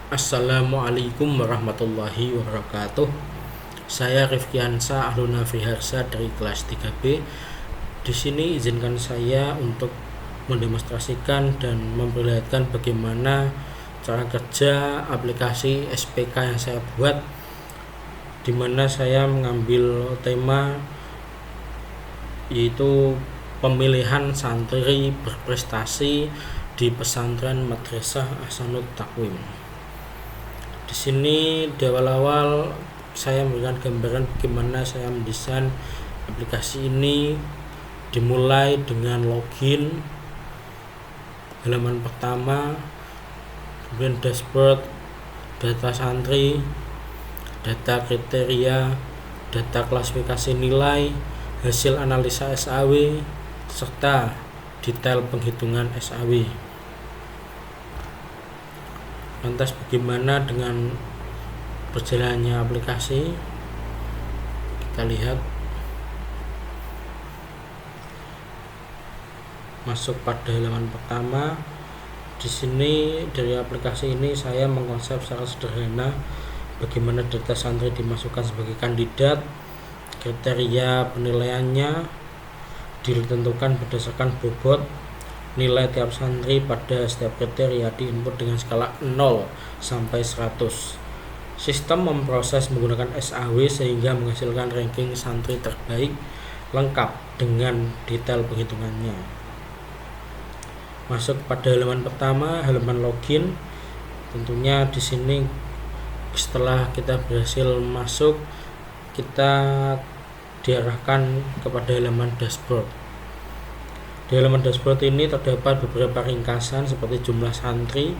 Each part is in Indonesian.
Assalamualaikum warahmatullahi wabarakatuh. Saya Rifkiansa Ahluna Friharsa dari kelas 3B. Di sini izinkan saya untuk mendemonstrasikan dan memperlihatkan bagaimana cara kerja aplikasi SPK yang saya buat, di mana saya mengambil tema yaitu pemilihan santri berprestasi di pesantren Madrasah Ahsanut Taqwim. Di sini di awal-awal saya memberikan gambaran bagaimana saya mendesain aplikasi ini, dimulai dengan login, halaman pertama, kemudian dashboard, data santri, data kriteria, data klasifikasi nilai, hasil analisa SAW, serta detail penghitungan SAW. Lantas bagaimana dengan berjalannya aplikasi? Kita lihat. Masuk pada halaman pertama. Di sini dari aplikasi ini saya mengkonsep secara sederhana bagaimana data santri dimasukkan sebagai kandidat, kriteria penilaiannya ditentukan berdasarkan bobot, nilai tiap santri pada setiap kriteria diinput dengan skala 0 sampai 100. Sistem memproses menggunakan SAW sehingga menghasilkan ranking santri terbaik lengkap dengan detail penghitungannya. Masuk pada halaman pertama, halaman login. Tentunya di sini setelah kita berhasil masuk, kita diarahkan kepada halaman dashboard. Di halaman dashboard ini terdapat beberapa ringkasan seperti jumlah santri,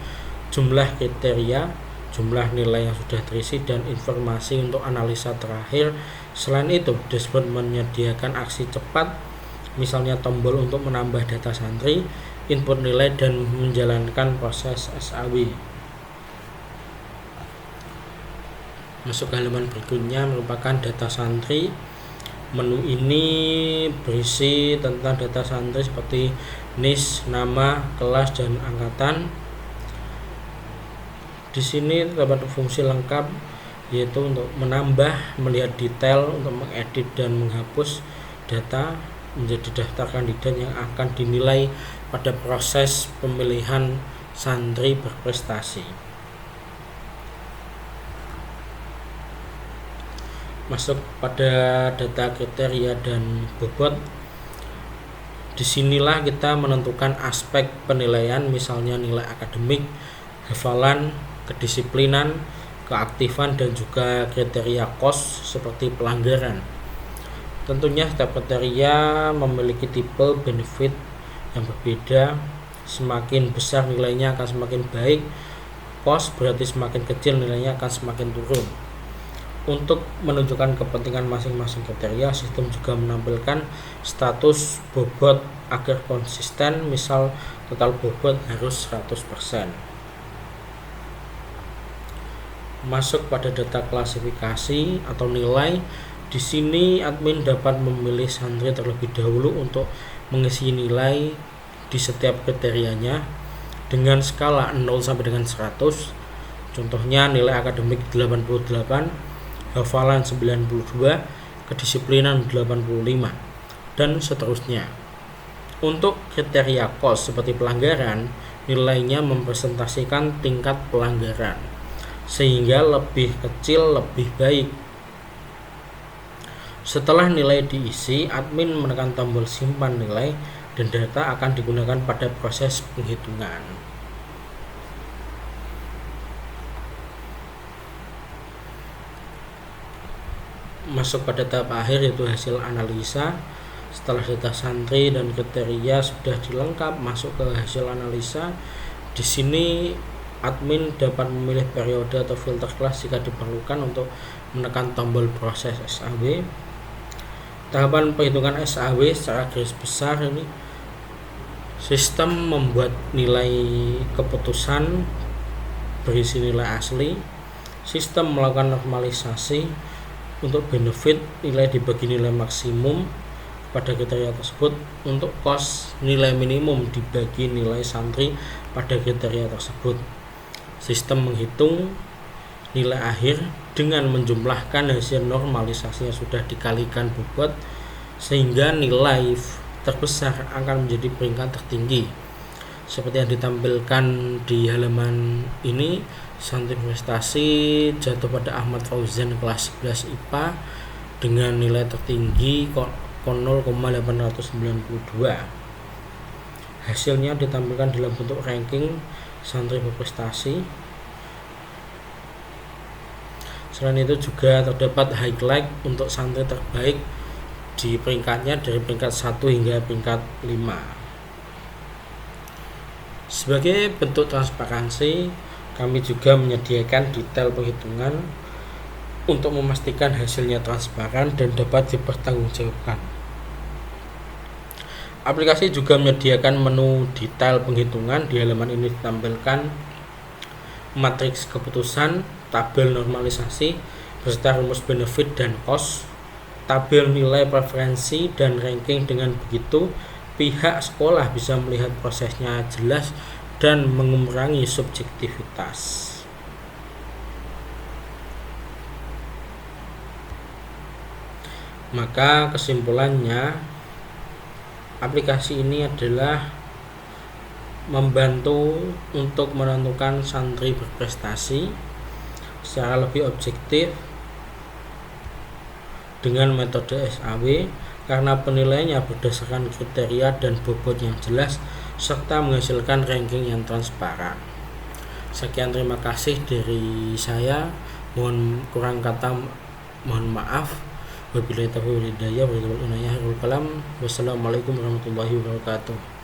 jumlah kriteria, jumlah nilai yang sudah terisi, dan informasi untuk analisa terakhir. Selain itu, dashboard menyediakan aksi cepat, misalnya tombol untuk menambah data santri, input nilai, dan menjalankan proses SAW. Masuk ke halaman berikutnya merupakan data santri. Menu ini berisi tentang data santri seperti NIS, nama, kelas, dan angkatan. Di sini terdapat fungsi lengkap yaitu untuk menambah, melihat detail, untuk mengedit dan menghapus data menjadi daftar kandidat yang akan dinilai pada proses pemilihan santri berprestasi. Masuk pada data kriteria dan bobot. Disinilah kita menentukan aspek penilaian, misalnya nilai akademik, hafalan, kedisiplinan, keaktifan, dan juga kriteria KOS seperti pelanggaran. Tentunya setiap kriteria memiliki tipe benefit yang berbeda. Semakin besar nilainya akan semakin baik. KOS berarti semakin kecil nilainya akan semakin turun. Untuk menunjukkan kepentingan masing-masing kriteria, sistem juga menampilkan status bobot agar konsisten, misal total bobot harus 100%. Masuk pada data klasifikasi atau nilai. Di sini admin dapat memilih santri terlebih dahulu untuk mengisi nilai di setiap kriterianya dengan skala 0 sampai dengan 100. Contohnya nilai akademik 88, hafalan 92, kedisiplinan 85, dan seterusnya. Untuk kriteria KOS seperti pelanggaran, nilainya mempresentasikan tingkat pelanggaran, sehingga lebih kecil lebih baik. Setelah nilai diisi, admin menekan tombol simpan nilai dan data akan digunakan pada proses penghitungan. Masuk pada tahap akhir yaitu hasil analisa. Setelah data santri dan kriteria sudah dilengkap, masuk ke hasil analisa. Di sini admin dapat memilih periode atau filter kelas jika diperlukan untuk menekan tombol proses SAW. Tahapan perhitungan SAW secara garis besar ini, sistem membuat nilai keputusan berisi nilai asli, sistem melakukan normalisasi untuk benefit, nilai dibagi nilai maksimum pada kriteria tersebut, untuk KOS nilai minimum dibagi nilai santri pada kriteria tersebut. Sistem menghitung nilai akhir dengan menjumlahkan hasil normalisasi yang sudah dikalikan bobot, sehingga nilai terbesar akan menjadi peringkat tertinggi. Seperti yang ditampilkan di halaman ini, santri prestasi jatuh pada Ahmad Fauzan kelas 11 IPA dengan nilai tertinggi 0,892. Hasilnya ditampilkan dalam bentuk ranking santri berprestasi. Selain itu juga terdapat highlight untuk santri terbaik di peringkatnya dari peringkat 1 hingga peringkat 5. Sebagai bentuk transparansi, kami juga menyediakan detail penghitungan untuk memastikan hasilnya transparan dan dapat dipertanggungjawabkan. Aplikasi juga menyediakan menu detail penghitungan. Di halaman ini ditampilkan matriks keputusan, tabel normalisasi beserta rumus benefit dan cost, tabel nilai preferensi dan ranking. Dengan begitu, pihak sekolah bisa melihat prosesnya jelas dan mengurangi subjektivitas. Maka kesimpulannya, aplikasi ini adalah membantu untuk menentukan santri berprestasi secara lebih objektif dengan metode SAW, karena penilaiannya berdasarkan kriteria dan bobot yang jelas serta menghasilkan ranking yang transparan. Sekian, terima kasih dari saya. Mohon kurang kata mohon maaf. Wabillahi taufiq wal hidayah. Wassalamualaikum warahmatullahi wabarakatuh.